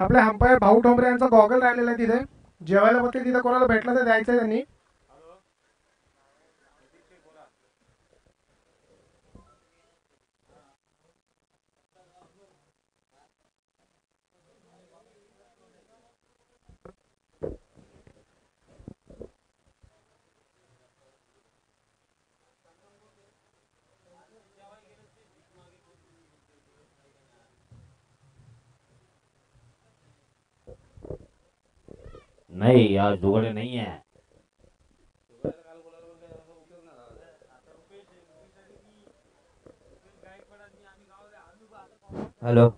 आपले अंपायर भाऊ ठोंबरे यांचा गॉगल राहिलेला आहे तिथे. जेवायला बघते तिथे कोणाला भेटलं तर द्यायचं त्यांनी. नहीं यार जुगाड़ नहीं है। हेलो।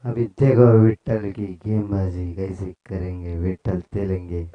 अभी देखो विट्ठल की गेमबाजी कैसे करेंगे, विट्ठल तेलेंगे।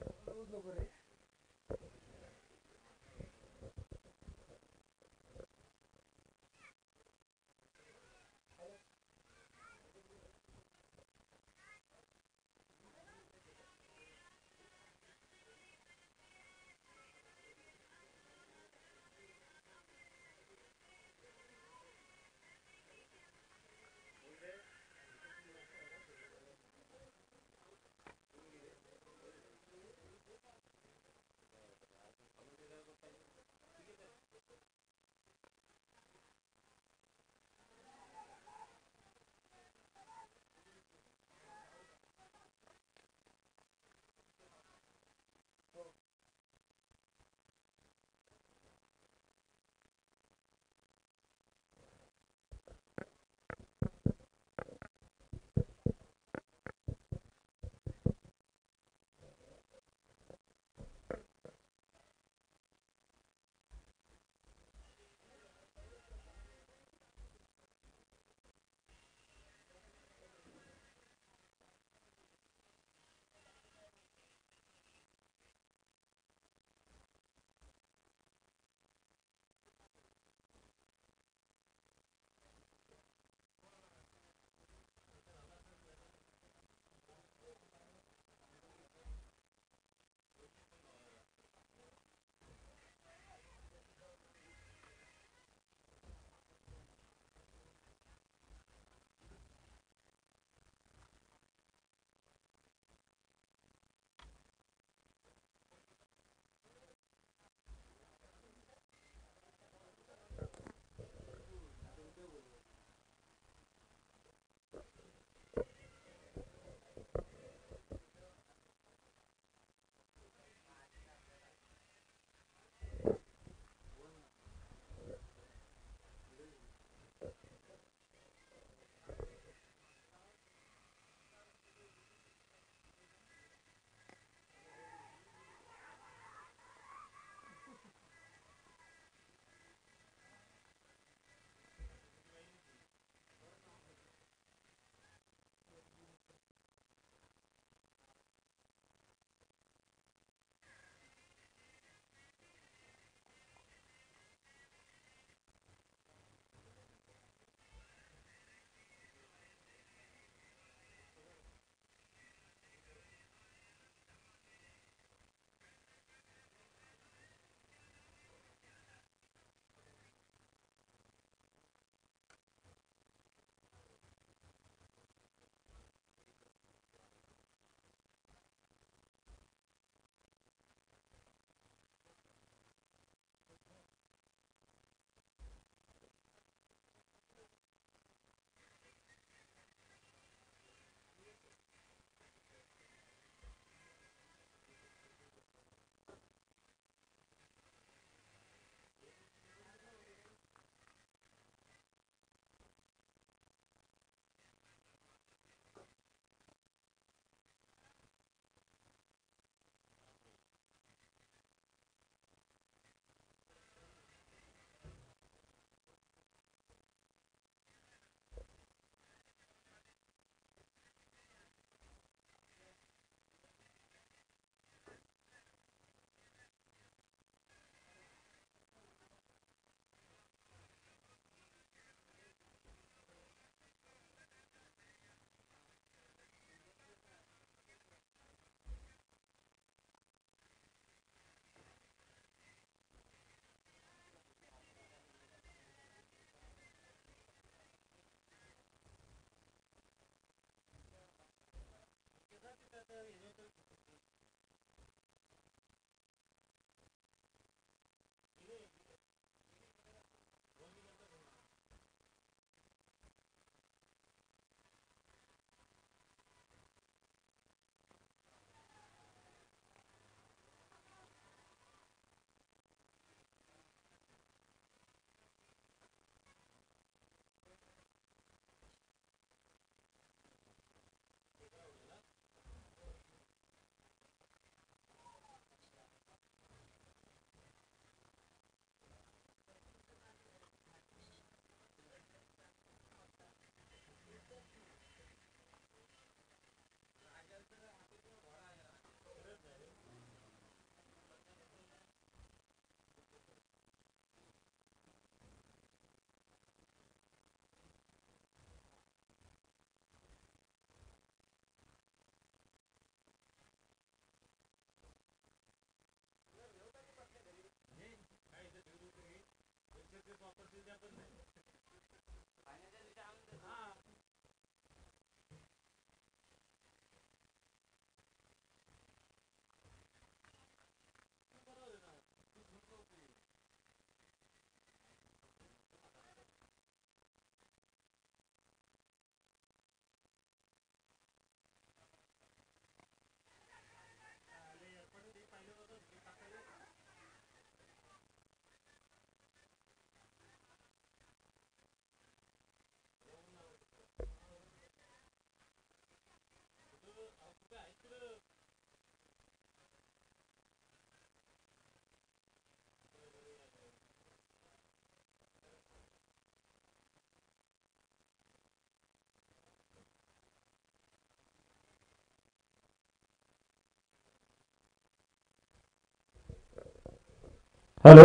हॅलो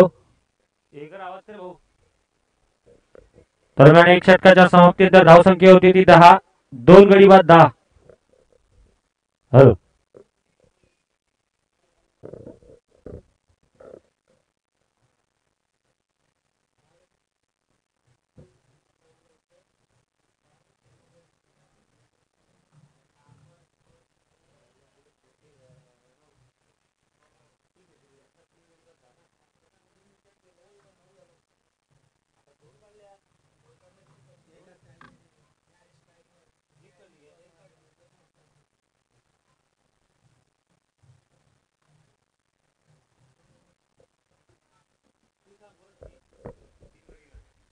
एक आवाज तर भाऊ. दरम्यान एक षटकाच्या समाप्तीनंतर धावसंख्या होती ती 10. 2 गडी बाद 10. हॅलो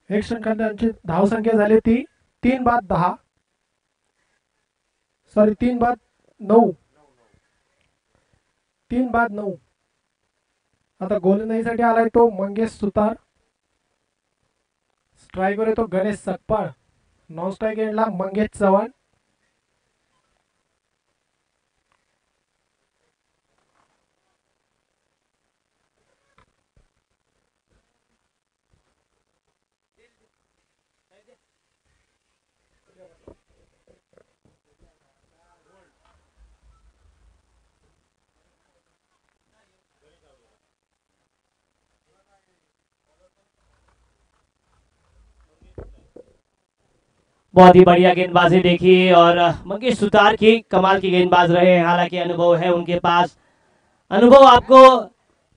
एक षटकांची धावसंख्या झाली ती 3 बाद 10. सॉरी 3 बाद 9. 3 बाद 9. आता गोलंदाजीसाठी आलाय तो मंगेश सुतार. स्ट्राईकवर येतो गणेश सकपाळ. नॉन स्ट्राईक एंडला मंगेश चव्हाण. बहुत ही बढ़िया गेंदबाजी देखी और मंगेश सुतार की कमाल की गेंदबाज रहे हैं. हालांकि अनुभव है उनके पास. अनुभव आपको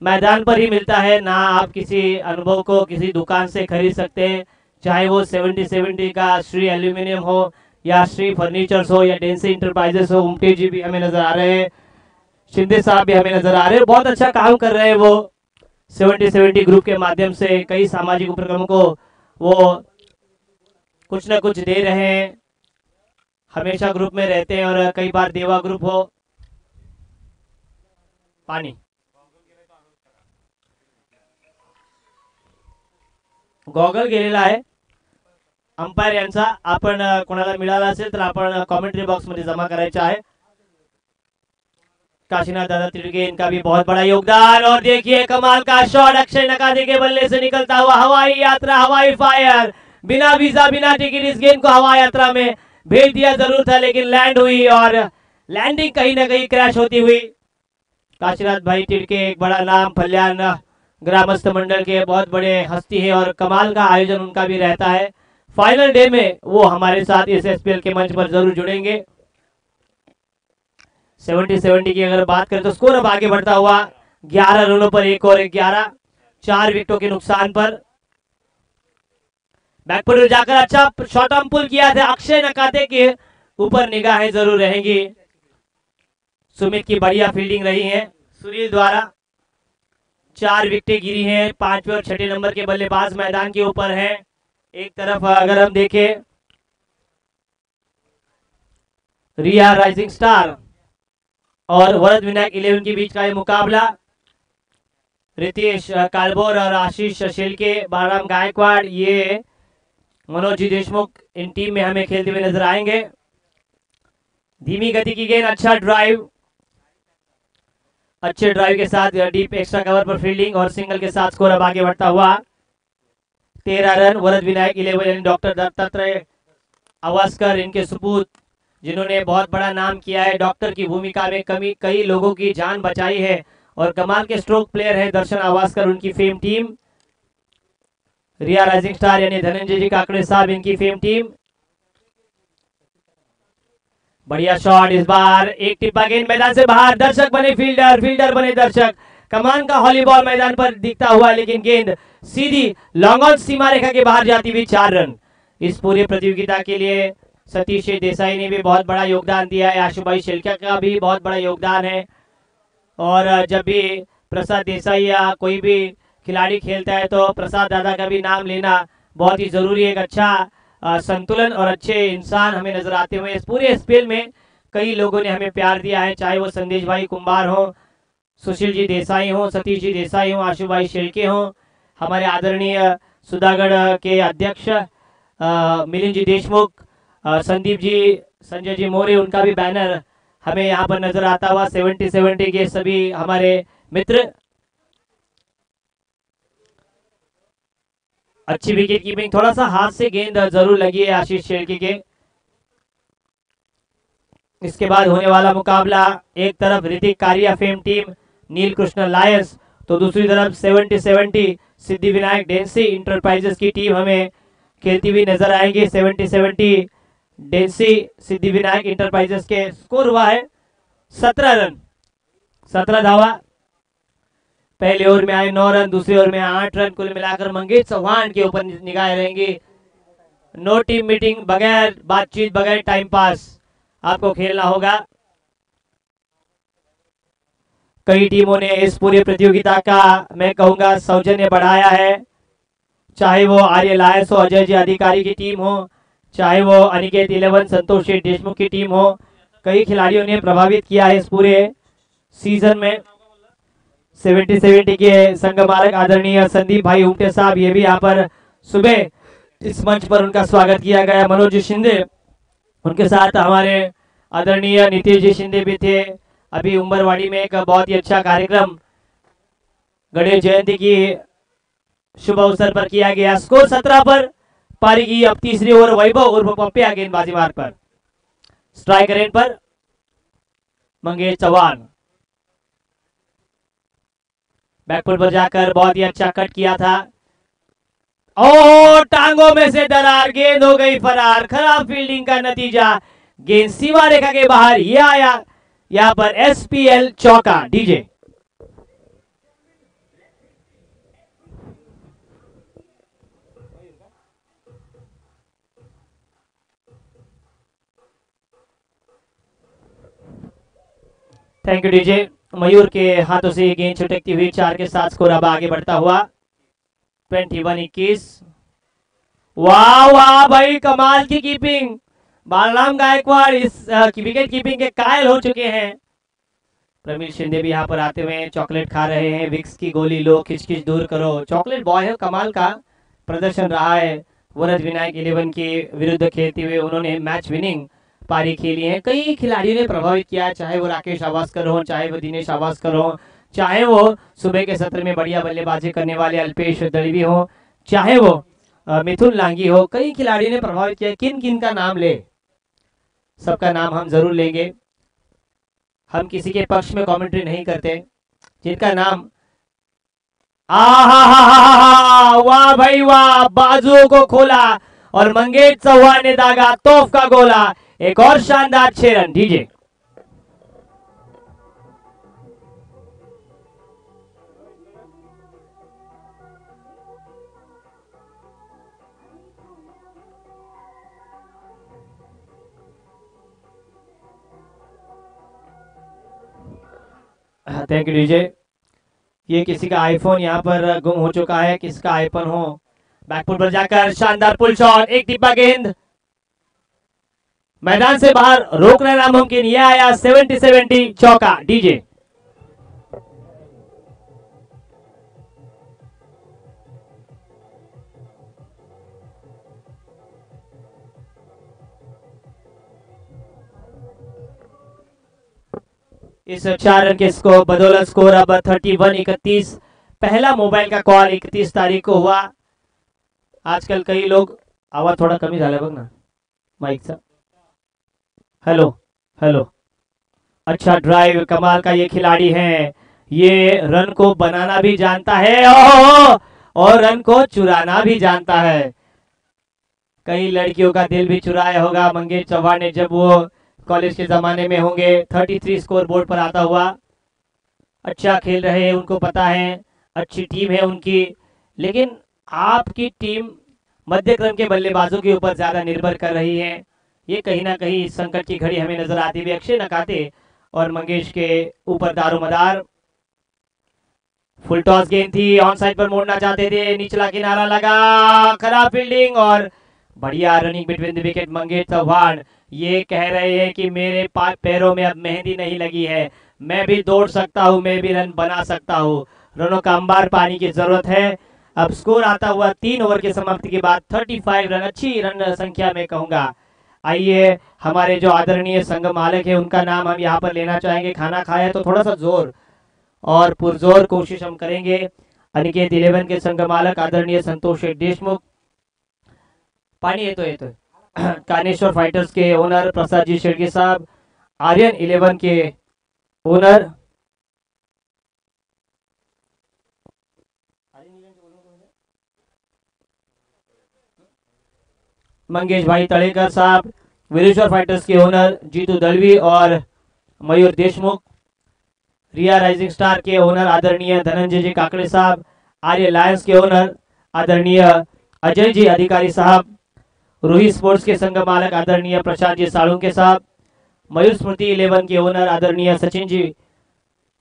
मैदान पर ही मिलता है ना, आप किसी अनुभव को किसी दुकान से खरीद सकते हैं. चाहे वो 70-70 का श्री एल्यूमिनियम हो या श्री फर्नीचर्स हो या डेंसी इंटरप्राइजेस हो. उमटे जी भी हमें नजर आ रहे हैं, शिंदे साहब भी हमें नजर आ रहे हैं. बहुत अच्छा काम कर रहे हैं वो 70-70 ग्रुप के माध्यम से. कई सामाजिक उपक्रमों को वो कुछ ना कुछ दे रहे हैं. हमेशा ग्रुप में रहते हैं और कई बार देवा ग्रुप हो. पाणी गॉगल गेलेला आहे अंपायर यांचा. आपण कोणाला मिळाला असेल तर आपण कमेंट्री बॉक्स मध्ये जमा करायचा आहे. काशीनाथ दादा तिड़के इनका भी बहुत बड़ा योगदान. और देखिए कमाल का शॉट अक्षय नकादे के बल्ले से निकलता हुआ हवाई यात्रा, हवाई फायर. बिना वीजा बिना टिकट इस गेंद को हवाई यात्रा में भेज दिया जरूर था, लेकिन लैंड हुई और लैंडिंग कहीं ना कहीं क्रैश होती हुई. काशीनाथ भाई तिड़के एक बड़ा नाम, फल्यान ग्रामस्थ मंडल के बहुत बड़े हस्ती है और कमाल का आयोजन उनका भी रहता है. फाइनल डे में वो हमारे साथ इस एसपीएल के मंच पर जरूर जुड़ेंगे. 70-70 की अगर बात करें तो स्कोर अब आगे बढ़ता हुआ 11 रनों पर 1 और 11, 4 विकेटों के नुकसान पर. बैकफुट में जाकर अच्छा शॉर्ट आर्म पुल किया था. अक्षय नकाते के ऊपर निगाहें जरूर रहेंगी. सुमित की बढ़िया फील्डिंग रही है सुनील द्वारा. 4 विकेटें गिरी हैं. 5वें और 6ठे नंबर के बल्लेबाज मैदान के ऊपर हैं. एक तरफ अगर हम देखें रिया राइजिंग स्टार और वरद विनायक 11 के बीच का ये मुकाबला. रितेश कालबोर और आशीष शेलके, बालराम गायकवाड़, ये मनोज जी देशमुख इन टीम में हमें खेलते हुए नजर आएंगे. धीमी गति की गेंद, अच्छा ड्राइव, अच्छे ड्राइव के साथ डीप एक्स्ट्रा कवर पर फील्डिंग और सिंगल के साथ स्कोर अब आगे बढ़ता हुआ 13 रन. वरद विनायक 11 यानी डॉक्टर दत्तात्रेय अवास्कर इनके सुपूत, जिन्होंने बहुत बड़ा नाम किया है. डॉक्टर की भूमिका में कई लोगों की जान बचाई है और कमाल के स्ट्रोक प्लेयर है दर्शन अवास्कर, उनकी fame team. Riya rising star यानी धनंजय जी काकड़े साहब, इनकी फेम टीम. बढ़िया शॉट इस बार. एक टिप्पा गेंद मैदान से बाहर. दर्शक बने फील्डर, फील्डर बने दर्शक. कमान का हॉलीबॉल मैदान पर दिखता हुआ, लेकिन गेंद सीधी लॉन्ग ऑन सीमा रेखा के बाहर जाती हुई 4 रन. इस पूरी प्रतियोगिता के लिए सतीश देसाई ने भी बहुत बड़ा योगदान दिया है. आशुभाई शेलका का भी बहुत बड़ा योगदान है. और जब भी प्रसाद देसाई या कोई भी खिलाड़ी खेलता है तो प्रसाद दादा का भी नाम लेना बहुत ही जरूरी है. एक अच्छा संतुलन और अच्छे इंसान हमें नजर आते हुए इस पूरे स्पेल में कई लोगों ने हमें प्यार दिया है. चाहे वो संदेश भाई कुंभार हो, सुशील जी देसाई हो, सतीश जी देसाई हो, आशुभाई शेलके हो, हमारे आदरणीय सुधागढ़ के अध्यक्ष मिलिंद जी देशमुख, संदीप जी, संजय जी मोरे, उनका भी बैनर हमें यहाँ पर नजर आता हुआ. 70-70 के सभी हमारे मित्र. अच्छी विकेट कीपिंग, थोड़ा सा हाथ से गेंद जरूर लगी है आशीष शेड़के के। इसके बाद होने वाला मुकाबला, एक तरफ ऋतिक कारिया फेम टीम नील कृष्ण लायंस, तो दूसरी तरफ 70-70 सिद्धि विनायक डेंसी इंटरप्राइजेस की टीम हमें खेलती हुई नजर आएंगे। 70-70 डेंसी सिद्धि विनायक इंटरप्राइजेस के स्कोर हुआ है 17 रन, 17 धावा। पहले ओवर में आए 9 रन, दूसरे ओवर में 8 रन, कुल मिलाकर मंगेश चौहान के ऊपर निगाहें रहेंगी। नो टीम मीटिंग, बगैर बातचीत, बगैर टाइम पास आपको खेलना होगा। कई टीमों ने इस पूरी प्रतियोगिता का मैं कहूंगा सौजन्य बढ़ाया है, चाहे वो आर्य लायंस हो, अजय जी अधिकारी की टीम हो, चाहे वो अनिकेत 11 संतोष देशमुख की टीम हो। कई खिलाड़ियों ने प्रभावित किया है इस पूरे सीजन में। 70-70 के संघ मालक आदरणीय संदीप भाई उमटे साहब, ये भी यहाँ पर सुबह इस मंच पर उनका स्वागत किया गया। मनोज जी शिंदे, उनके साथ हमारे आदरणीय नीतीश जी शिंदे भी थे। अभी उम्बरवाड़ी में एक बहुत ही अच्छा कार्यक्रम गणेश जयंती की शुभ अवसर पर किया गया। स्कोर 17 पर पारी की। अब तीसरी ओवर वैभव उर्फ पप्पिया गेंदबाजी मार्ग पर, स्ट्राइकर एंड पर मंगेश चौहान। बैकफुट पर जाकर बहुत ही अच्छा कट किया था और टांगों में से दरार, गेंद हो गई फरार। खराब फील्डिंग का नतीजा, गेंद सीमा रेखा के बाहर। ये आया यहां पर एसपीएल चौका। DJ thank you DJ. Mayur के हाथों से गेंद छुटकती हुई 4 के साथ स्कोर अब आगे बढ़ता हुआ 21-21। वाह वाह भाई, कमाल की कीपिंग। बालराम गायकवाड़ इस विकेट कीपिंग के कायल हो चुके हैं। प्रवीण शिंदे भी यहाँ पर आते हुए चॉकलेट खा रहे हैं। विक्स की गोली लो, खिचखिच दूर करो। चॉकलेट बॉय है, कमाल का प्रदर्शन रहा है। वरद विनायक 11 के विरुद्ध खेलते हुए उन्होंने मैच विनिंग पारी खेली है। कई खिलाड़ियों ने प्रभावित किया, चाहे वो राकेश आवास्कर हो, चाहे वो दिनेश आवास्कर हो, चाहे वो सुबह के सत्र में बढ़िया बल्लेबाजी करने वाले अल्पेश दलवी हो, चाहे वो मिथुन लांगी हो। कई खिलाड़ियों ने प्रभावित किया। किन किन का नाम ले, सबका नाम हम जरूर लेंगे। हम किसी के पक्ष में कमेंट्री नहीं करते। जिनका नाम वाह भाई वाह, बाजुओं को खोला और मंगेश चौहान ने दागा तोफ का गोला। एक और शानदार 6 run. DJ thank you DJ. ये किसी का आईफोन यहाँ पर गुम हो चुका है, किसका आईफोन हो। बैकफुट पर जाकर शानदार पुल शॉट, एक टिप्पा गेंद मैदान से बाहर, रोकना नामुमकिन। यह आया 70-70 चौका। डीजे इस 4 रन के स्कोर बदौलत स्कोर अब 31-31। पहला मोबाइल का कॉल 31 तारीख को हुआ। आजकल कई लोग, आवाज थोड़ा कमी झाला बघ ना माइकचा। हेलो हेलो, अच्छा ड्राइव, कमाल का ये खिलाड़ी है। ये रन को बनाना भी जानता है और रन को चुराना भी जानता है। कई लड़कियों का दिल भी चुराया होगा मंगेश चौहान ने जब वो कॉलेज के जमाने में होंगे। 33 स्कोर बोर्ड पर आता हुआ। अच्छा खेल रहे हैं, उनको पता है, अच्छी टीम है उनकी, लेकिन आपकी टीम मध्य क्रम के बल्लेबाजों के ऊपर ज्यादा निर्भर कर रही है। ये कहीं ना कहीं संकट की घड़ी हमें नजर आती हुई। अक्षय नकाते और मंगेश के ऊपर दारोमदार। फुल टॉस गेंद थी, ऑन साइड पर मोड़ना चाहते थे, निचला किनारा लगा, खराब फील्डिंग और बढ़िया running between the wicket. Mangesh Chauhan ये कह रहे हैं कि मेरे पैरों में अब मेहंदी नहीं लगी है, मैं भी दौड़ सकता हूं, मैं भी रन बना सकता हूं। रनों का अंबार पानी की जरूरत है। अब स्कोर आता हुआ 3 ओवर की समाप्ति के बाद 35 रन, अच्छी रन संख्या में कहूंगा। आइए हमारे जो आदरणीय संघ मालिक है उनका नाम हम यहाँ पर लेना चाहेंगे। खाना खाया तो थोड़ा सा जोर और पुरजोर कोशिश हम करेंगे। अनिकेत 11 के संघ मालक आदरणीय संतोष शेठ देशमुख, पानी येतोय कानेश्वर फाइटर्स के ओनर प्रसाद जी शेड़के साहब, आर्यन 11 के ओनर मंगेश भाई तड़ेकर साहब, वीरेश्वर फाइटर्स के ओनर जीतू दलवी और मयूर देशमुख, रिया राइजिंग स्टार के ओनर आदरणीय धनंजय जी काकड़े साहब, आर्य लायंस के ओनर आदरणीय अजय जी अधिकारी साहब, रूही स्पोर्ट्स के संघ मालक आदरणीय प्रशांत जी साळुंके साहब, मयूर स्मृति 11 के ओनर आदरणीय सचिन जी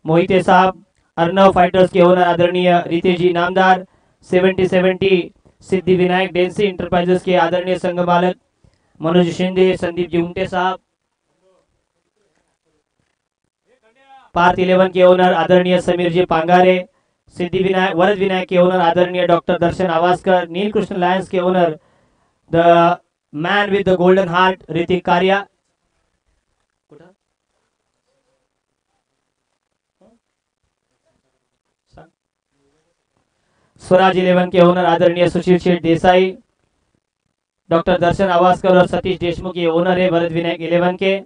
मोहिते साहब, अर्नव फाइटर्स के ओनर आदरणीय रितेश जी नामदार, 7070 सिद्धि विनायक डेंसी इंटरप्राइजेस के आदरणीय संघ मालक मनोज शिंदे, संदीप जी उमटे साहब, पार्थ 11 के ओनर आदरणीय समीर जी पांगारे, सिद्धि विनायक वरद विनायक के ओनर आदरणीय डॉक्टर दर्शन आवासकर, नीलकृष्ण लायंस के owner the man with the golden heart Hrithik Kariya, Swaraj 11 के ओनर आदरणीय सुशील शेठ देसाई, डॉक्टर दर्शन आवासकर और सतीश देशमुख ये ओनर है वरद विनायक 11 के।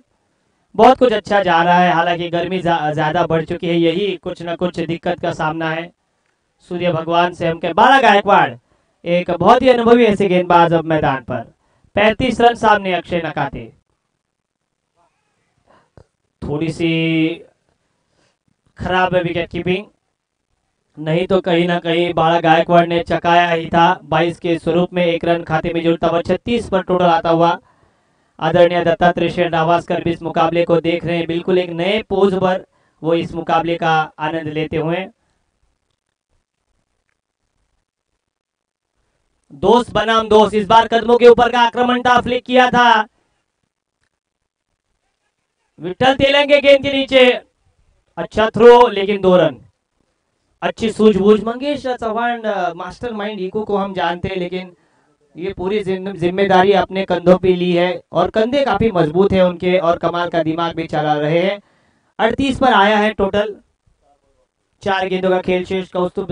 बहुत कुछ अच्छा जा रहा है, हालांकि गर्मी ज्यादा बढ़ चुकी है, यही कुछ न कुछ दिक्कत का सामना है। सूर्य भगवान से हम बाला गायकवाड़ एक बहुत ही अनुभवी ऐसे गेंदबाज अब मैदान पर, 35 रन सामने अक्षय नकाते। थोड़ी सी खराब है विकेट कीपिंग, नहीं तो कहीं ना कहीं बाला गायकवाड़ ने चकाया ही था। 22 के स्वरूप में 1 रन खाते में जुड़ता हुआ 36 पर टोटल आता हुआ आदरणीय दत्तात्रेय शेठ आवासकर भी इस मुकाबले को देख रहे हैं, बिल्कुल एक नए पोज पर वो इस मुकाबले का आनंद लेते हुए। दोस्त बनाम दोस्त, इस बार कदमों के ऊपर का आक्रमण था, फ्लिक किया था विठल तेलंगे गेंद के नीचे, अच्छा थ्रो लेकिन 2 रन। अच्छी सूझबूझ, मंगेश चौहान मास्टरमाइंड इको को हम जानते हैं, लेकिन ये पूरी जिम्मेदारी अपने कंधों पे ली है और कंधे काफी मजबूत है उनके और कमाल का दिमाग भी चला रहे हैं। 38 पर आया है टोटल, 4 गेंदों का खेल शेष। कौस्तुभ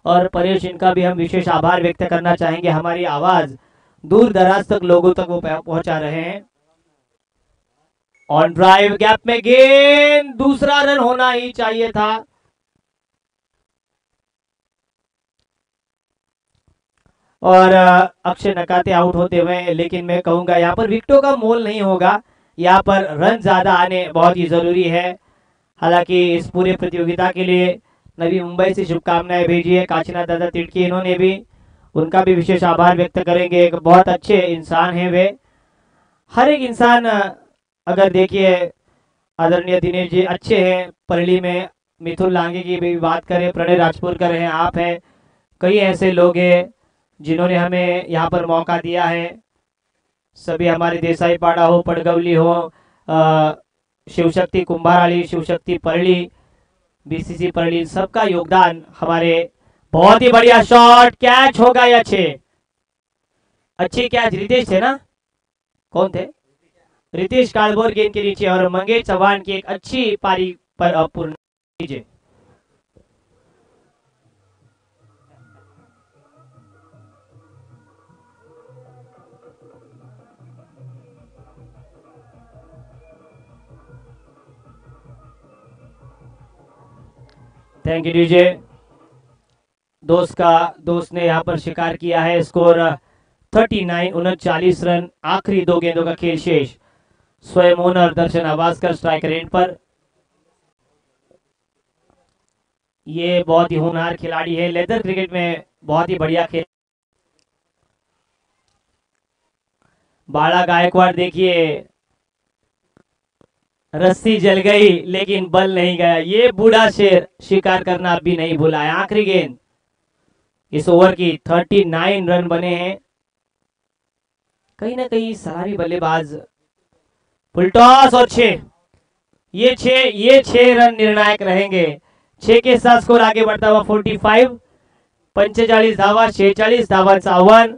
और परेश, इनका भी हम विशेष आभार व्यक्त करना चाहेंगे, हमारी आवाज दूर दराज तक लोगों तक वो पहुंचा रहे हैं। ऑन ड्राइव गैप में गेंद, दूसरा रन होना ही चाहिए था। और अक्षय नकाते आउट होते हुए, लेकिन मैं कहूंगा यहाँ पर विकेटों का मोल नहीं होगा, यहाँ पर रन ज्यादा आने बहुत ही जरूरी है। हालांकि इस पूरे प्रतियोगिता के लिए नवी मुंबई से शुभकामनाएं भेजी है काशीनाथ दादा तिड़की, इन्होंने भी, उनका भी विशेष आभार व्यक्त करेंगे। एक बहुत अच्छे इंसान हैं वे, हर एक इंसान अगर देखिए आदरणीय दिनेश जी अच्छे हैं। परली में मिथुन लांगे की भी बात करें, प्रणय राजपुरकर हैं, आप हैं, कई ऐसे लोग हैं जिन्होंने हमें यहाँ पर मौका दिया है। सभी हमारे देसाई पाड़ा हो, पड़गवली हो, शिवशक्ति कुंभाराली, शिवशक्ति परली, बीसीसी परली, सबका योगदान हमारे। बहुत ही बढ़िया शॉट, कैच होगा या 6, अच्छी कैच, रितेश थे ना, कौन थे, रितेश कालबोर गेंद के नीचे और मंगेश चौहान की एक अच्छी पारी पर पूर्ण कीजिए। Thank you DJ. दोस्त ने यहाँ पर शिकार किया है। स्कोर 39, 39 रन, आखिरी 2 गेंदों का खेल शेष। स्वयं ओनर दर्शन आवासकर स्ट्राइकर एंड पर। ये बहुत ही होनहार खिलाड़ी है, लेदर क्रिकेट में बहुत ही बढ़िया खेल। बाला गायकवाड़ देखिए, रस्सी जल गई लेकिन बल नहीं गया, ये बूढ़ा शेर शिकार करना अभी नहीं भूला है। आखिरी गेंद इस ओवर की, 39 रन बने हैं। कहीं ना कहीं सलामी बल्लेबाज, फुल टॉस और 6, ये 6 रन निर्णायक रहेंगे। 6 के साथ स्कोर आगे बढ़ता हुआ 45, 45 धावा, 46 धावांचा आव्हान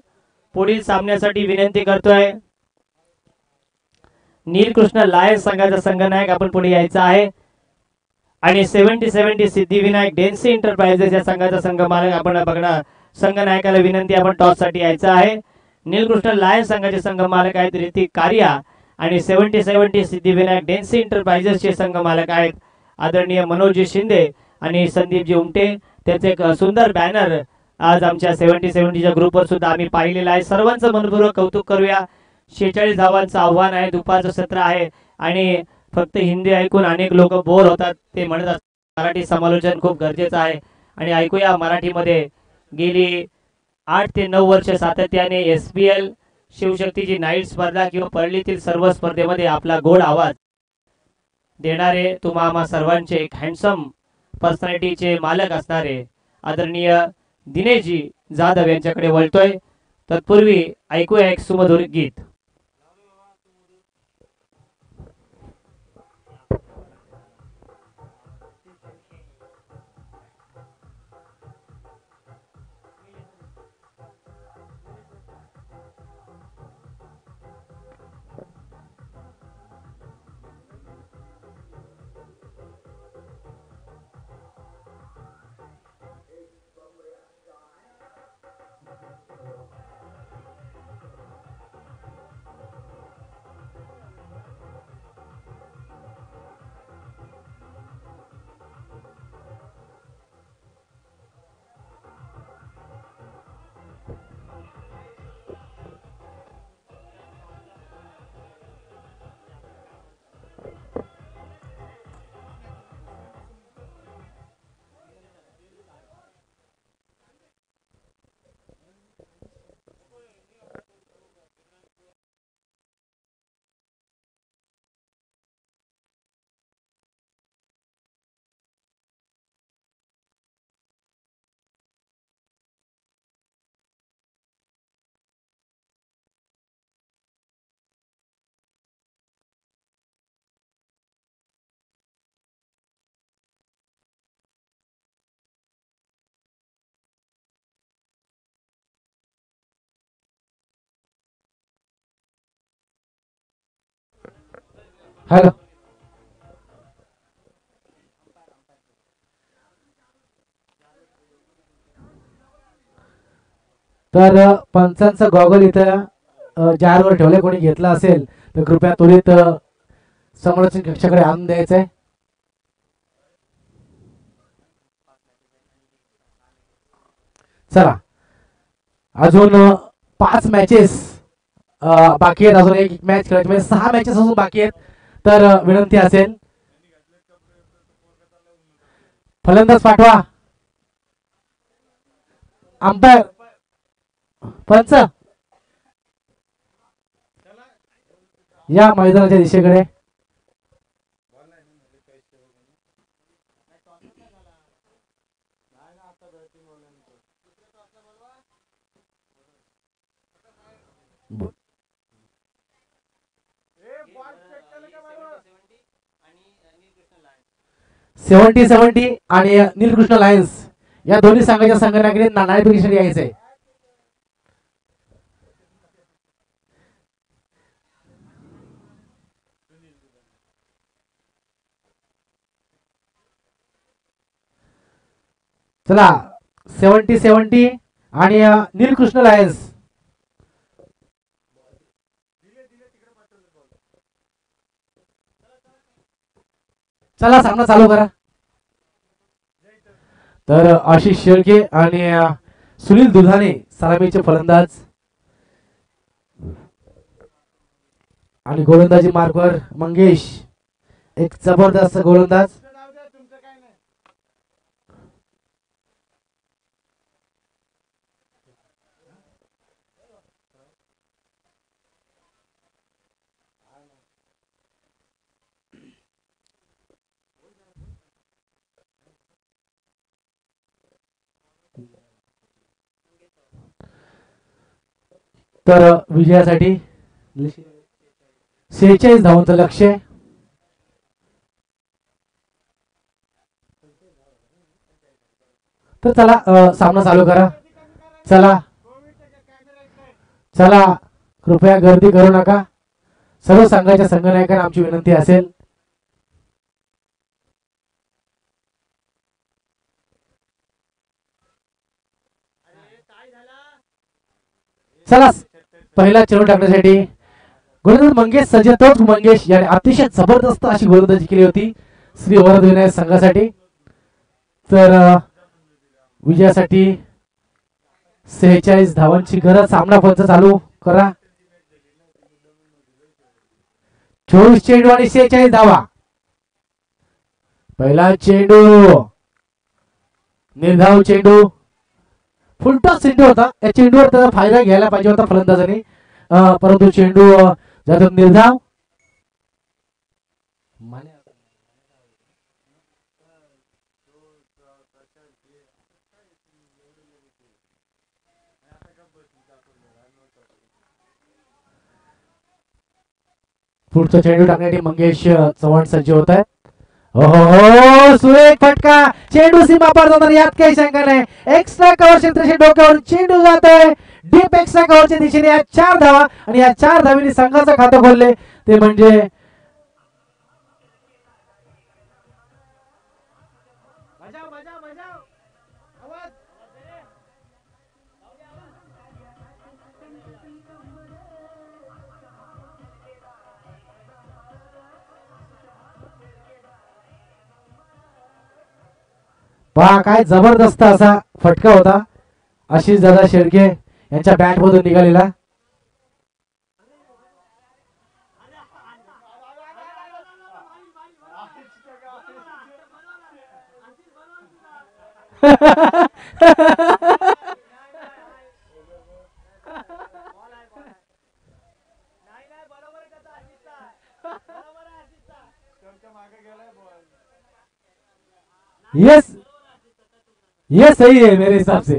पुढील सामन्यासाठी विनंती करतोय। नीलकृष्ण लायन्स संघाचा संघनायक आपण पुढे यायचा आहे। आणि 70-70 सिद्धिविनायक डेन्सी एंटरप्राइजेस या संघाचा संघ मालक आपण बघणार. संघ नायकाला विनंती आपण टॉस साठी यायचं आहे. नीलकृष्ण लायन्स संघाचे संघ मालक आहेत ऋतिक कारिया आणि 70-70 सिद्धिविनायक डेन्सी एंटरप्राइजेसचे संघ मालक आहेत आदरणीय मनोजी शिंदे आणि संदीपजी उमटे. त्याचे एक सुंदर बॅनर आज आमच्या 70-70च्या ग्रुपवर सुद्धा आम्ही पाहिलेला आहे. सर्वांचं मनपूर्वक कौतुक करूया. 46 धावांचं आव्हान आहे. दुपारचं सत्र आहे आणि फक्त हिंदी ऐकून अनेक लोक बोर होतात. ते म्हणत असतात मराठी समालोचन खूप गरजेचं आहे आणि ऐकूया मराठीमध्ये. गेली 8 ते 9 वर्ष सातत्याने SPL शिवशक्तीची नाईट स्पर्धा किंवा परळीतील सर्व स्पर्धेमध्ये आपला गोड आवाज देणारे तुम्हा आम्हा सर्वांचे एक हँडसम पर्सनॅलिटीचे मालक असणारे आदरणीय दिनेशजी जाधव यांच्याकडे वळतोय. तत्पूर्वी ऐकूया एक सुमधुर गीत. हॅलो. तर पंचांचा गॉगल इथं जारवर ठेवले. कोणी घेतला असेल तर कृपया त्वरित समालोचन कक्षाकडे आणून द्यायचंय. चला अजून 5 मॅचेस बाकी आहेत. अजून एक मॅच खेळायची म्हणजे 6 मॅचेस अजून बाकी आहेत. तर विनंती असेल फलंदाज पाठवा. अंपायर पंच या मैदानाच्या दिशेकडे. सेव्हन्टी सेव्हन्टी आणि नीलकृष्ण लायन्स या दोन्ही संघाच्या संघटनाकडे नाणेफेकीसाठी यायचंय. चला 70-70 आणि नीलकृष्ण लायन्स. चला सामना चालू करा. तर आशिष शेळके आणि सुनील दुधाने सलामीचे फलंदाज आणि गोलंदाजी मार्कवर मंगेश एक जबरदस्त गोलंदाज. तर विजयासाठी 46 धावांचं लक्ष्य. तर चला सामना चालू करा. चला चला कृपया गर्दी करू नका. सर्व संघाच्या संघनायकांना आमची विनंती असेल चला पहिला चेंडू टाकण्यासाठी गोलंदाज मंगेश सज्ज, तोच मंगेश याने अतिशय जबरदस्त अशी गोलंदाजी केली होती श्री वरद विनायक संघासाठी. तर विजयासाठी 46 धावांची गरज. सामना पंच चालू करा. 24 चेंडू आणि 46 धावा. पहिला चेंडू निर्धाव चेंडू, फुलटॉस चेंडू होता. या चेंडूवर त्याचा फायदा घ्यायला पाहिजे होता फलंदाजाने, परंतु चेंडू ज्यातून निर्धाव. पुढचा चेंडू टाकण्यासाठी मंगेश चव्हाण सज्ज होत आहेत. हो सुरेख फटका, चेंडू सीमा पार जाणार यात काही शंका नाही. एक्स्ट्रा कव्हर क्षेत्राच्या डोक्यावर चेंडू जात आहे डीप एक्स्ट्रा कव्हरच्या दिशेने. या 4 धावा आणि या 4 धावीने संघाचं खातं खोलले ते म्हणजे पहा काय जबरदस्त असा फटका होता आशिष दादा शेळके यांच्या बॅट मधून निघालेला. यस ये सही है मेरे हिसाब से.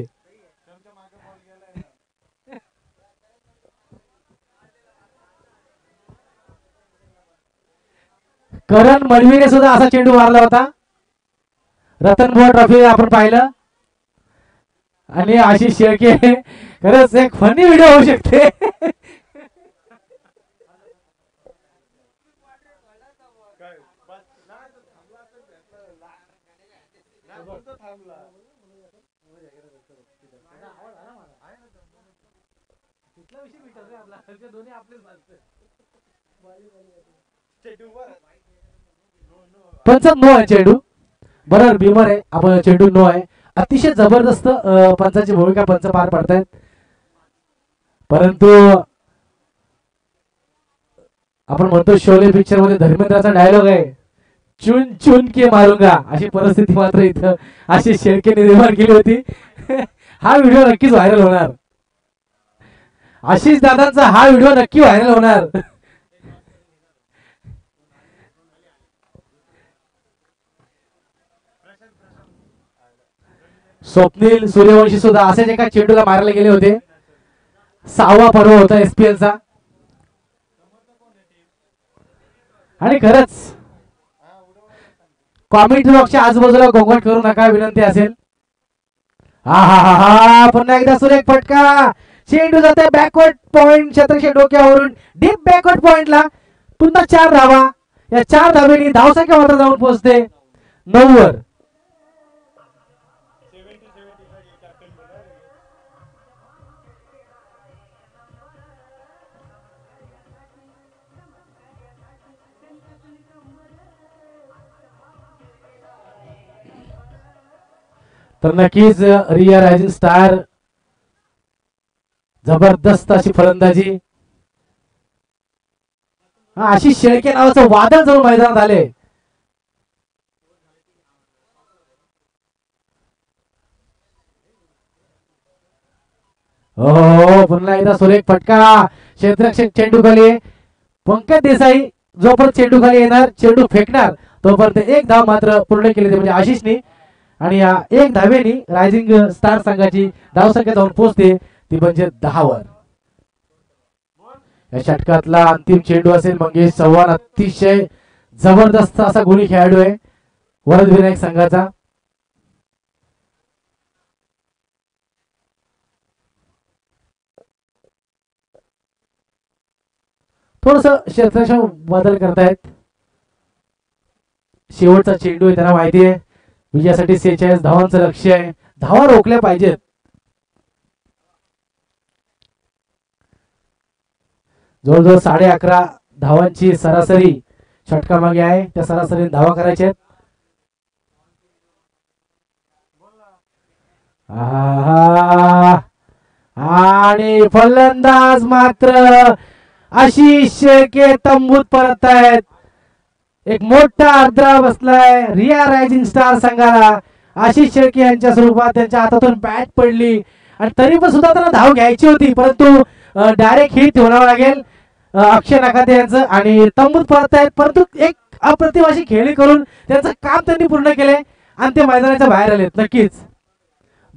करण मडवीने सुद्धा असा चेंडू मारला होता. रतनबुवा ट्रॉफी आपण पाहिलं. आणि आशिष शेळके खरंच एक फनी व्हिडिओ होऊ शकते. पंच नो आहे चेंडू. बरोबर भीमर आहे आपण चेंडू नो आहे. अतिशय जबरदस्त पंचाची भूमिका पंच पार पडतायत. परंतु आपण म्हणतो शोले पिक्चर मध्ये धर्मेंद्राचा डायलॉग आहे चुन चुन के मारूंगा, अशी परिस्थिती मात्र इथं आशिष शेळकेने निर्माण केली होती. हा व्हिडिओ नक्कीच व्हायरल होणार. आशिष दादांचा हा व्हिडिओ नक्की व्हायरल होणार. स्वप्नील सूर्यवंशी सुद्धा असेच एका चेंडूला मारायला गेले होते. 6वा पर्व होता एसपीएल चा. आणि खरंच कॉमेंट बॉक्सच्या आजूबाजूला गोंगाट करू नका विनंती असेल. हा हा हा हा पुन्हा एकदा सुरेख फटका. चेंडू जाते बॅकवर्ड पॉइंट क्षेत्राच्या डोक्यावरून डीप बॅकवर्ड पॉइंटला. पुन्हा 4 धावा. या 4 धावेनी धावसंख्या मात्र जाऊन पोहोचते 9 वर. तर नक्कीच रिया रायझिंग स्टार जबरदस्त अशी फलंदाजी. आशिष शेळके नावाचं वादळ जवळ मैदानात आले. हो पुन्हा एकदा सुरेख फटका. क्षेत्ररक्षक चेंडू खाली. पंकज देसाई जोपर्यंत चेंडू खाली येणार चेंडू फेकणार तोपर्यंत 1 धाव मात्र पूर्ण केली म्हणजे आशिषने. आणि या 1 धावेनी रायझिंग स्टार संघाची धावसंख्या जाऊन पोहोचते ती म्हणजे 10 वर. या षटकातला अंतिम चेंडू असेल मंगेश चव्हाण. अतिशय जबरदस्त असा गुणी खेळाडू आहे वरद विनायक संघाचा. थोडस क्षेत्ररक्षण बदल करतायत. शेवटचा चेंडू आहे त्यांना माहिती आहे विजयासाठी 46 धावांचं लक्ष्य आहे. धावा रोखल्या पाहिजेत. जवळजवळ 11.5 धावांची सरासरी षटका मागे आहे. त्या सरासरी धावा करायच्या आहेत. आहा. आणि फलंदाज मात्र आशिष शेळके तंबूत परत आहेत. एक मोठा अर्धरा बसलाय रिया रायझिंग स्टार संघाला. आशिष शेळके यांच्या स्वरूपात त्यांच्या हातातून बॅट पडली आणि तरी पण सुद्धा त्यांना धाव घ्यायची होती, परंतु डायरेक्ट हिट होणार लागेल अक्षय नखाते यांचं. आणि तंबूत परत आहेत, परंतु एक अप्रतिम अशी खेळी करून त्यांचं काम त्यांनी पूर्ण केले आणि ते मैदानाच्या बाहेर आलेत. नक्कीच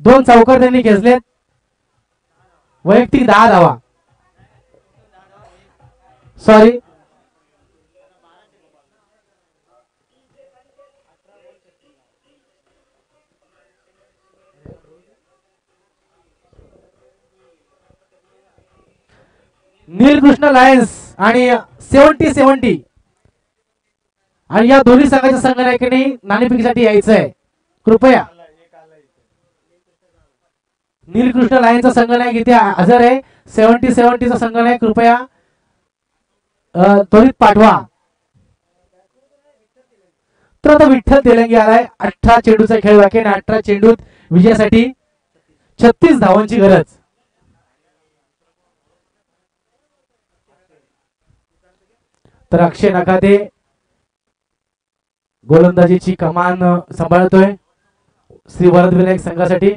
2 चौकार त्यांनी खेचलेत. वैयक्तिक 10 धावा. सॉरी, नीलकृष्ण लायन्स आणि 70-70 आणि या दोन्ही संघाच्या संघनायकांनी नाणेफेकीसाठी यायचं आहे. कृपया नीलकृष्ण लायन्सचा संघनायक इथे हजर आहे. 70-70 संघनायक कृपया त्वरित पाठवा. तर आता विठ्ठल तेलंगी आलाय. 18 चेंडूचा खेळ बाकी आहे. 18 चेंडूत विजयासाठी 36 धावांची गरज. तर अक्षय नखाते गोलंदाजीची कमान सांभाळतोय श्री वरदविनायक संघासाठी.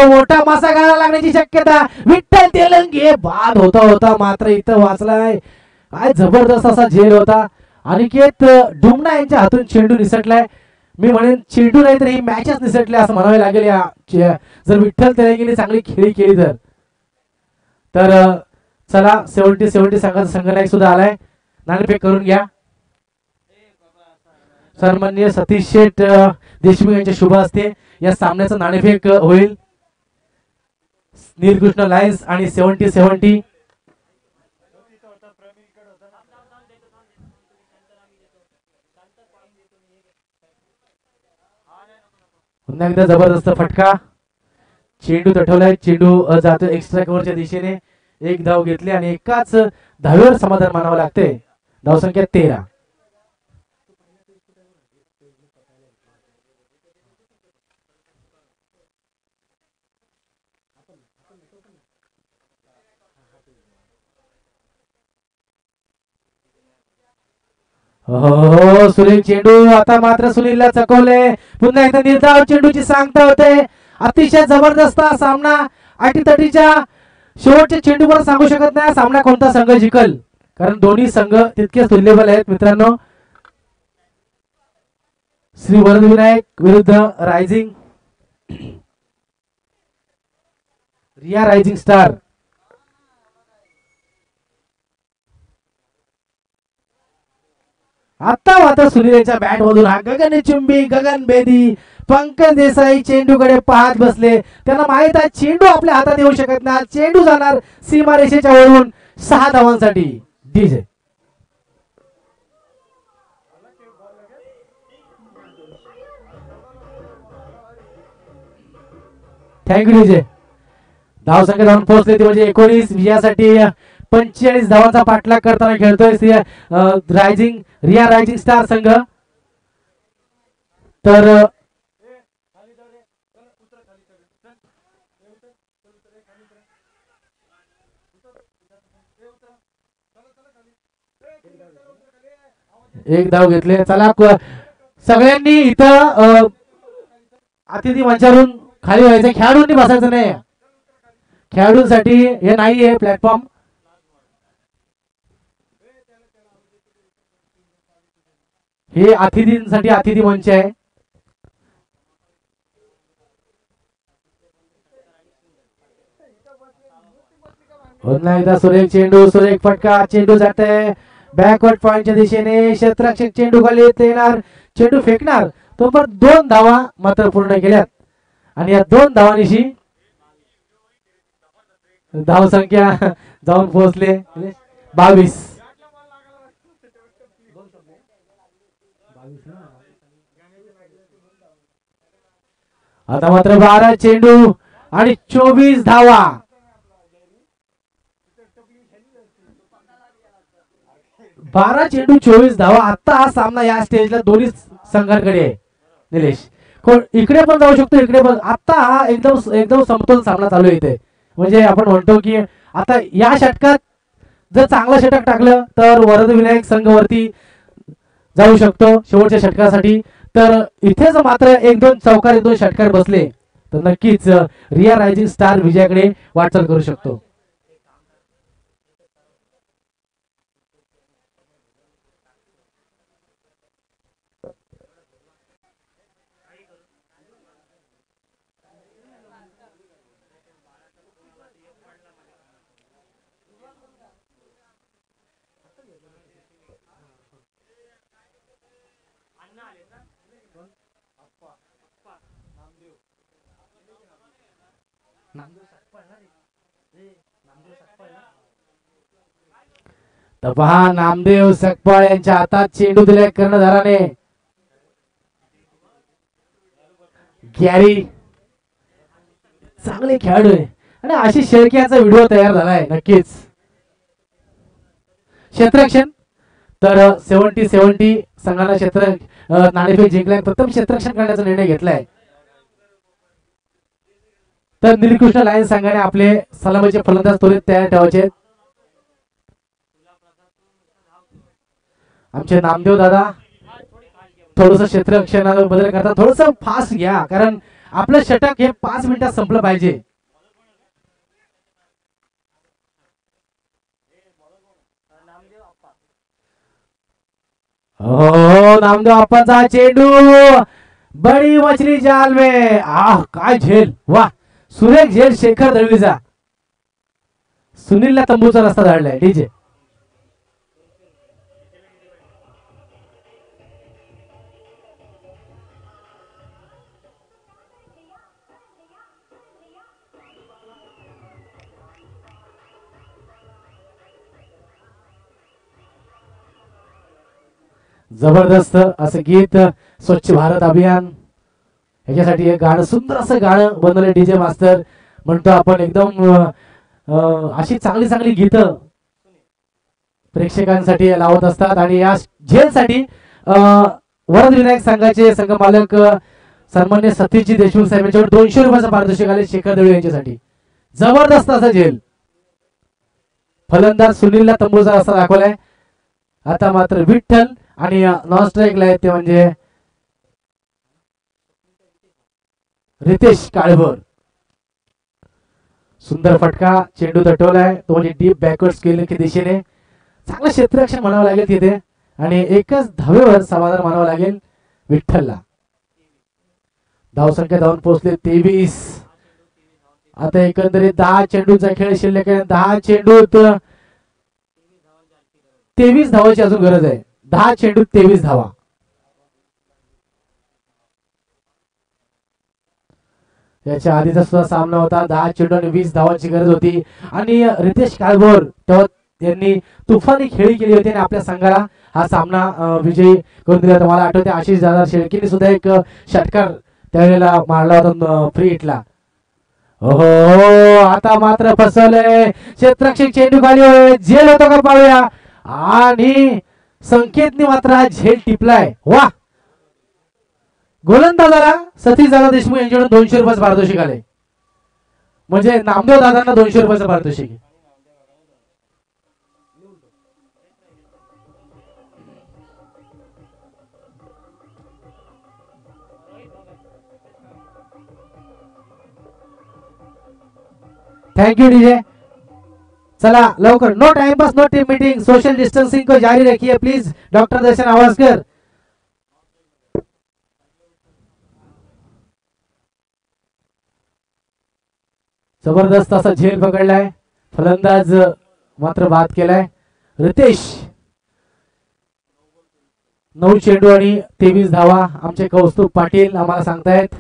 मोठा मासा गाळा लागण्याची शक्यता. विठ्ठल तेलंगी बाद होता मात्र इथं वाचलाय. काय जबरदस्त असा झेल होता. अनिकेत डुमना यांच्या हातून चेंडू निसटलाय. मी म्हणेन चेंडू नाही तर ही मॅचच निसटली असं म्हणावे लागेल. या जर विठ्ठल तेलंगीने चांगली खेळी केली तर चला 70-70 संघाचा संघनायक सुद्धा आलाय. नाणेफेक करून घ्या. सन्माननीय सतीश शेठ देशमुख यांच्या शुभ हस्ते या सामन्याचं नाणेफेक होईल. नीलकृष्ण लायन्स आणि 70-70. पुन्हा एकदा जबरदस्त फटका. चेंडू तटवलाय. चेंडू जातो एक्स्ट्रा कव्हरच्या दिशेने. 1 धाव घेतली आणि एकाच धावेवर समाधान मानावं लागते. धावसंख्या 13. हो सुनील चेंडू आता मात्र सुनीलला चकवले. पुन्हा एकदा निर्धाव चेंडूची सांगता होते. अतिशय जबरदस्त सामना. अटीतटीच्या शेवटच्या चेंडूवर सांगू शकत नाही सामना कोणता संघ जिंकल, कारण दोन्ही संघ तितकेच तुल्यबल आहेत मित्रांनो. श्री वरदविनायक विरुद्ध रायझिंग रिया रायझिंग स्टार. आता मात्र सुनील यांच्या बॅट मधून हा गगनचुंबी गगनभेदी पंकज देसाई चेंडूकडे पाहत बसले. त्यांना माहित आहे चेंडू आपल्या हातात येऊ शकत नाही. चेंडू जाणार सीमारेषेच्या वरून 6 धावांसाठी. DJ thank you DJ. धावसंख्या जाऊन पोहोचले ती म्हणजे 19. विजयासाठी 45 धावांचा पाठलाग करताना खेळतोय रायझिंग रिया रायझिंग स्टार संघ. तर एक धाव घेतले. चला सगळ्यांनी इथं अतिथी मंचावरून खाली व्हायचं. खेळाडूंनी बसायचं नाही. खेळाडूंसाठी हे नाहीये प्लॅटफॉर्म. हे अतिथींसाठी अतिथी मंच आहे. पुन्हा एकदा सुरेख चेंडू सुरेख फटका. चेंडू जाते बॅकवर्ड पॉइंटच्या दिशेने. क्षेत्ररक्षक चेंडू खाली येणार. चेंडू फेकणार तो पण 2 धावा मात्र पूर्ण केल्यात आणि या 2 धावांनिशी धाव संख्या जाऊन पोहोचले 22. आता मात्र 12 चेंडू आणि 24 धावा. बारा चेंडू 24 धावा. आता हा सामना या स्टेजला दोन्ही संघांकडे आहे निलेश. कोण इकडे पण जाऊ शकतो, इकडे पण. आता हा एकदम एकदम समतोल सामना चालू आहे इथे. म्हणजे आपण म्हणतो की आता या षटकात जर चांगलं षटक टाकलं तर वरद विनायक संघ वरती जाऊ शकतो शेवटच्या षटकासाठी. तर इथेच मात्र 1-2 चौकार 1-2 षटकार बसले तर नक्कीच रिया रायझिंग स्टार विजयाकडे वाटचाल करू शकतो. तर पहा नामदेव सकपाळ यांच्या हातात चेंडू दिलाय कर्णधाराने. गॅरी चांगले खेळाडू आहे आणि अशी शेळक्याचा व्हिडिओ तयार झालाय नक्कीच. क्षेत्ररक्षण तर 70-70 संघाला क्षेत्र नाणेफेक जिंकलाय. प्रथम क्षेत्ररक्षण करण्याचा निर्णय घेतलाय. तर निलकृष्ण लायन्स संघाने आपले सलामीचे फलंदाज त्वरित तयार ठेवायचे. आमचे नामदेव दादा थोडस क्षेत्ररक्षणात बदल करतात. थोडस फास्ट घ्या कारण आपलं षटक हे 5 मिनिटात संपलं पाहिजे. हो नामदेव आप्पांचा चेंडू बडी मछली जाल में. काय झेल, वाह सुरेख झेल शेखर दळवीचा. सुनीलला तंबूचा रस्ता धाडलाय डीजे. जबरदस्त असं गीत स्वच्छ भारत अभियान ह्याच्यासाठी एक गाणं सुंदर असं गाणं बनवलं डीजे मास्तर. म्हणतो आपण एकदम अशी चांगली चांगली गीतं प्रेक्षकांसाठी लावत असतात. आणि या झेलसाठी वरद विनायक संघाचे संघ मालक सन्मान्य सतीशजी देशमुख साहेब यांच्यावर 200 रुपयाचा पारितोषिक आले शेखर दळवी यांच्यासाठी. जबरदस्त असा झेल. फलंदाज सुनीलला तंबूचा रस्ता दाखवलाय. आता मात्र विठ्ठल आणि नॉन स्ट्राईकला आहेत ते म्हणजे रितेश काळभोर. सुंदर फटका चेंडू तटवलाय तो म्हणजे डीप बॅकवर्ड स्किल की दिशेने. चांगलं क्षेत्ररक्षण म्हणावं लागेल तिथे आणि एकच धावेवर समाधान मानावं लागेल विठ्ठलला. धावसंख्या धावून पोहोचले 23. आता एकंदरीत 10 चेंडूचा खेळ शिल्लक आहे. 10 चेंडूत 23 धावाची अजून गरज आहे. 10 चेंडूत 23 धावा. याच्या आधीचा सुद्धा सामना होता. 10 चेंडू आणि 20 धावांची गरज होती आणि रितेश काळभोर तेव्हा त्यांनी तुफानी खेळी केली होती आणि आपल्या संघाला हा सामना विजयी करून दिला. मला आठवते आशिष दादा शेळकेने सुद्धा एक षटकार त्यावेळेला मारला होता फ्री हिटला. हो आता मात्र फसवलंय क्षेत्ररक्षक. चेंडू खाली झेल होतो का पाहूया. आणि संकेतने मात्र हा झेल टिपलाय. वा गोलंदाजाला सतीश दादा देशमुख यांच्याकडून 200 रुपयाचं पारितोषिक आले. म्हणजे नामदेव दादांना 200 रुपयाचं पारितोषिक. Thank you DJ. चला लवकर. No time pass, no team meeting, social distancing को जारी रखिए प्लीज. डॉक्टर दर्शन आवासकर. जबरदस्त असा झेल पकडलाय. फलंदाज मात्र बाद केलाय. रितेश 9 चेंडू आणि 23 धावा. आमचे कौस्तुभ पाटील आम्हाला सांगतायत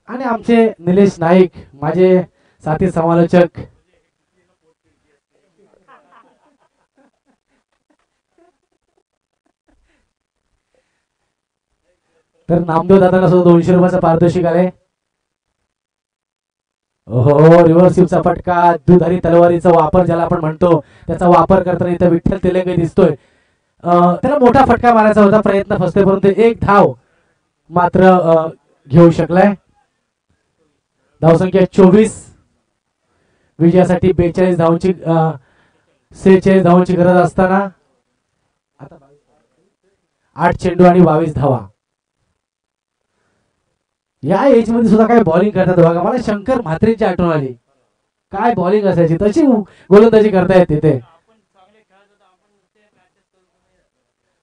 आणि आमचे निलेश नाईक माझे साथी समालोचक तर नामदेव दादांना सुद्धा 200 रुपयाचा पारितोषिक आले. हो, रिव्हर्सिवचा फटका, दुधारी तलवारीचा वापर ज्याला आपण म्हणतो त्याचा वापर करताना इथं विठ्ठल तेलंगे दिसतोय. त्याला मोठा फटका मारायचा होता, प्रयत्न फसते, परंतु एक धाव मात्र घेऊ शकलाय. धावसंख्या 24. विजयासाठी 42 धावांची 46 धावांची गरज असताना आता 8 चेंडू आणि 22 धावा. या एज मध्ये सुद्धा काय बॉलिंग करतात बघा. मला शंकर म्हात्रेंची आठवण आली. काय बॉलिंग असायची, तशी गोलंदाजी करता येते ते.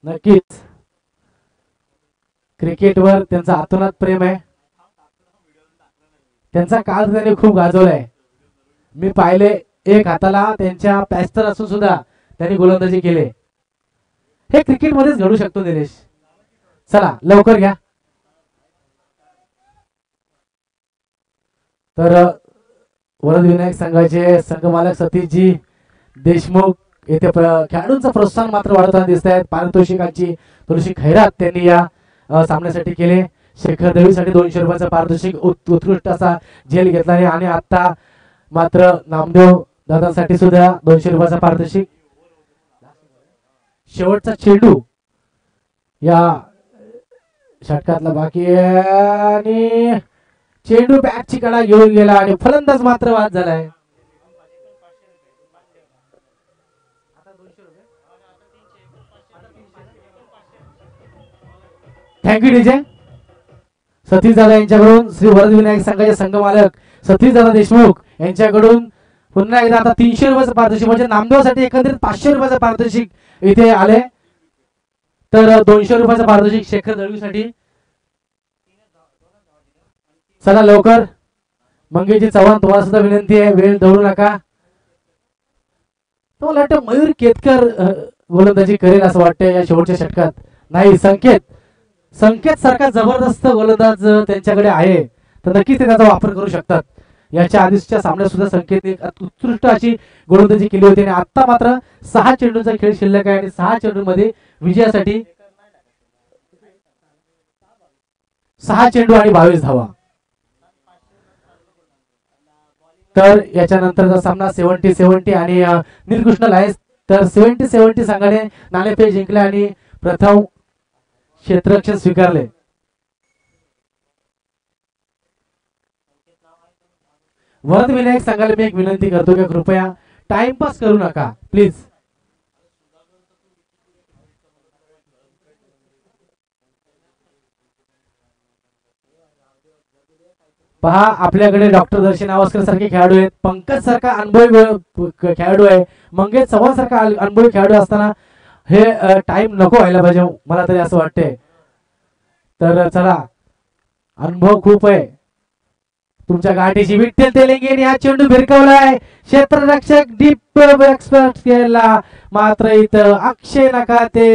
नक्कीच क्रिकेटवर त्यांचा आतोनात प्रेम आहे. त्यांचा काळ त्यांनी खूप गाजवलाय. मी पाहिले एक हाताला त्यांच्या पॅस्टर असून सुद्धा त्यांनी गोलंदाजी केले. हे क्रिकेटमध्येच घडू शकतो निलेश. चला लवकर घ्या. तर वरद विनायक संघाचे संघमालक सतीशजी देशमुख येथे खेळाडूंचं प्रोत्साहन मात्र वाढवताना दिसत आहेत. पारितोषिकांची थोडीशी खैरात त्यांनी या सामन्यासाठी केले. शेखर देवीसाठी 200 रुपयाचा पारितोषिक उत्कृष्ट असा झेल घेतला आहे. आणि आता मात्र नामदेव दादांसाठी सुद्धा 200 रुपयाचा पारितोषिक. शेवटचा चेंडू या षटकातला बाकी आहे आणि चेंडू बॅटची कडा घेऊन गेला आणि फलंदाज मात्र बाद झालाय. Thank you DJ. सतीश दादा यांच्याकडून श्री वरद विनायक संघाचे संघमालक सतीश दादा देशमुख यांच्याकडून पुन्हा एकदा आता 300 रुपयाचं पारितोषिक, म्हणजे नामदेवासाठी एकंदरीत 500 रुपयाचं पारितोषिक इथे आले. तर 200 रुपयाचं पारितोषिक शेखर दळवीसाठी. चला लवकर. मंगेशजी चव्हाण तुम्हाला सुद्धा विनंती आहे, वेळ दवडू नका. तुम्हाला वाटतं मयूर केतकर गोलंदाजी करेल असं वाटतं या शेवटच्या षटकात. नाही, संकेत सारखा जबरदस्त गोलंदाज त्यांच्याकडे आहे, तर नक्कीच ते त्याचा वापर करू शकतात. याच्या आधीच्या सामन्यात सुद्धा संकेतने उत्कृष्ट अशी गोलंदाजी केली होती आणि आता मात्र 6 चेंडूंचा खेळ शिल्लक आहे आणि 6 चेंडूंमध्ये विजयासाठी 6 चेंडू आणि 22 धावा. तर याच्यानंतरचा सामना 70-70 आणि निरकृष्ण लायन्स. तर 70-70 संघाने नाणेफेक जिंकले आणि प्रथम क्षेत्ररक्षण स्वीकारले. वरद विनायक संघाला मी एक विनंती करतो की कृपया टाइमपास करू नका प्लीज. पहा, आपल्याकडे डॉक्टर दर्शन आवस्कर सारखे खेळाडू आहेत, पंकज सारखा अनुभवी खेळाडू आहे, मंगेश चव्हाण सारखा अनुभवी खेळाडू असताना हे टाइम नको व्हायला पाहिजे, मला तरी असं वाटते. तर चला, अनुभव खूप आहे तुमच्या गाठीशी. विठ्ठल तेलंगे हा चेंडू भिरकवलाय. क्षेत्ररक्षक डीप एक्सपर्ट केला, मात्र इथं अक्षय नकाते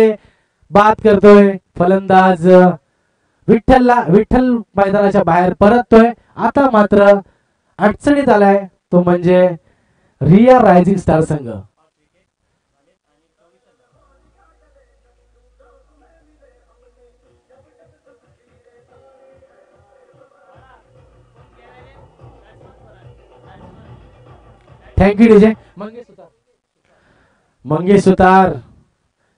बाद करतोय. फलंदाज विठ्ठल मैदानाच्या बाहेर परततोय. आता मात्र अडचणीत आलाय तो म्हणजे रिया रायझिंग स्टार संघ. Thank you DJ. मंगेश सुतार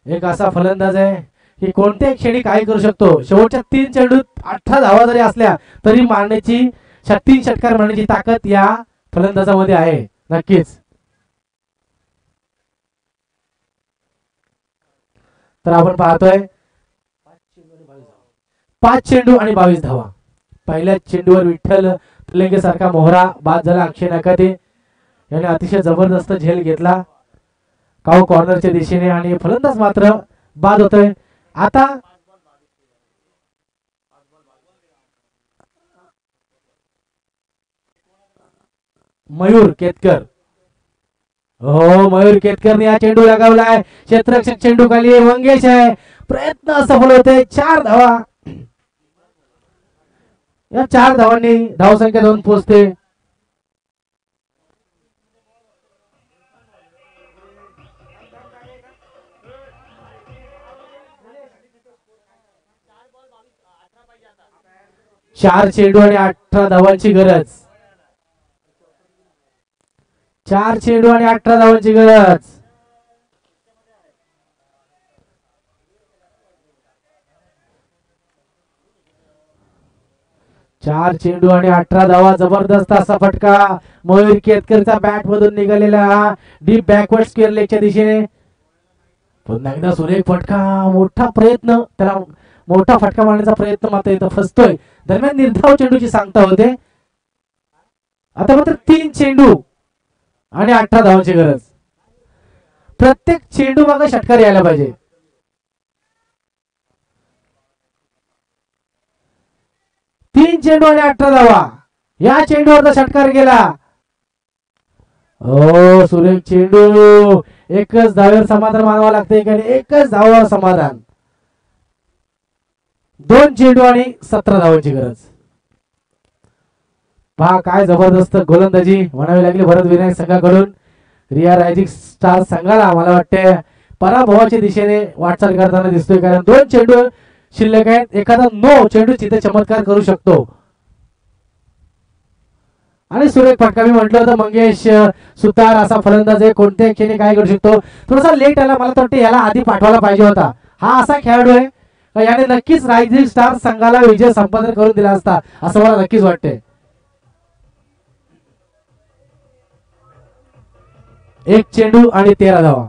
एक असा फलंदाज आहे की कोणत्याही क्षणी काय करू शकतो. शेवटच्या 3 चेंडूत 18 धावा जरी असल्या तरी मारण्याची 3 षटकार मारण्याची ताकद या फलंदाजामध्ये आहे. नक्कीच. तर आपण पाहतोय 5 चेंडू आणि 22 धावा. पहिल्या चेंडूवर विठ्ठल तेलंगे सारखा मोहरा बाद झाला. अक्षय नकाते याने अतिशय जबरदस्त झेल घेतला काऊ कॉर्नरच्या दिशेने आणि फलंदाज मात्र बाद होतोय. आता मयूर केतकर. हो, मयूर केतकरने हा चेंडू लगावलाय. क्षेत्ररक्षक चेंडू खाली मंगेश आहे. प्रयत्न सफल होते. 4 धावा. या 4 धावांनी धावसंख्या 2 पोहोचते. 4 चेंडू आणि 18 धावांची गरज. 4 चेंडू आणि 18 धावांची गरज. चार चेंडू आणि 18 धावा. जबरदस्त असा फटका मयूर केतकरचा बॅट मधून निघालेला डीप बॅकवर्ड स्क्वेअर लेगच्या दिशेने. पुन्हा एकदा सुरेख फटका. मोठा प्रयत्न, त्याला मोठा फटका मारण्याचा प्रयत्न मात्र इथं फसतोय. दरम्यान निर्धाव चेंडूची सांगता होते. आता मात्र 3 चेंडू आणि 18 धावांची गरज. प्रत्येक चेंडू मागे षटकार यायला पाहिजे. 3 चेंडू आणि 18 धावा. या चेंडूवर षटकार गेला. ओ सुरेख चेंडू. एकच धावेवर समाधान मानावं लागतंय कारण एकच धावावर समाधान. 2 चेंडू आणि 17 धावांची गरज. पहा काय जबरदस्त गोलंदाजी म्हणावी लागली भरत विनायक संघाकडून. रिया रायझिंग स्टार संघाला मला वाटते पराभवाच्या दिशेने वाटचाल करताना दिसतोय कारण 2 चेंडू शिल्लक आहेत. एखादा नो चेंडू तिथे चमत्कार करू शकतो. आणि सुरेख फटका मी म्हटलं होतं मंगेश सुतार असा फलंदाज आहे कोणत्या क्षणी काय करू शकतो. थोडासा लेट आला. मला तर वाटतं याला आधी पाठवायला पाहिजे होता. हा असा खेळाडू आहे याने नक्कीच रायझिंग स्टार संघाला विजय संपादन करून दिला असता असं मला नक्कीच वाटते. 1 चेंडू आणि 13 धावा.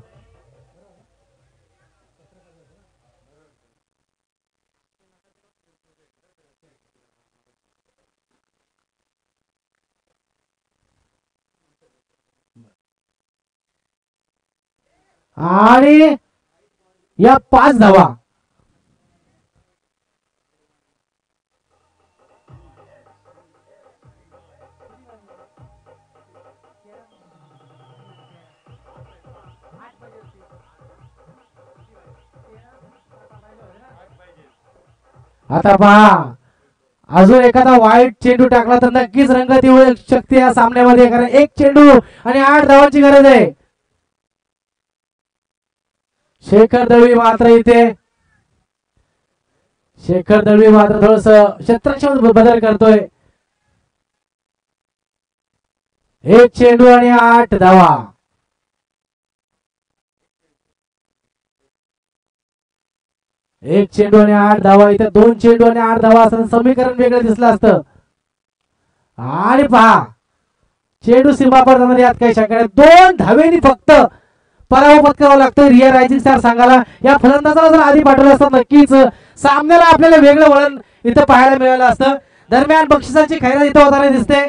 आणि या 5 धावा. आता पहा अजून एखादा वाईट चेंडू टाकला तर नक्कीच रंगत येऊ शकते या सामन्यामध्ये कारण 1 चेंडू आणि 8 धावांची गरज आहे. शेखर दळवी मात्र इथे थोडस क्षेत्रक्षम बदल करतोय. 1 चेंडू आणि 8 धावा. 1 चेंडू आणि 8 धावा. इथे 2 चेंडू आणि 8 धावा असं समीकरण वेगळं दिसलं असतं. आणि पहा चेंडू सीमा पार जाणार यात काही शंका नाही. 2 धावेनी फक्त पराभव पत्करावा लागतोय रिया रायझिंग स्टार संघाला. या फलंदाजाला जर आधी पाठवलं असतं नक्कीच सामन्याला आपल्याला वेगळं वळण इथं पाहायला मिळालं असतं. दरम्यान बक्षिसाची खैरात इथं होताना दिसते.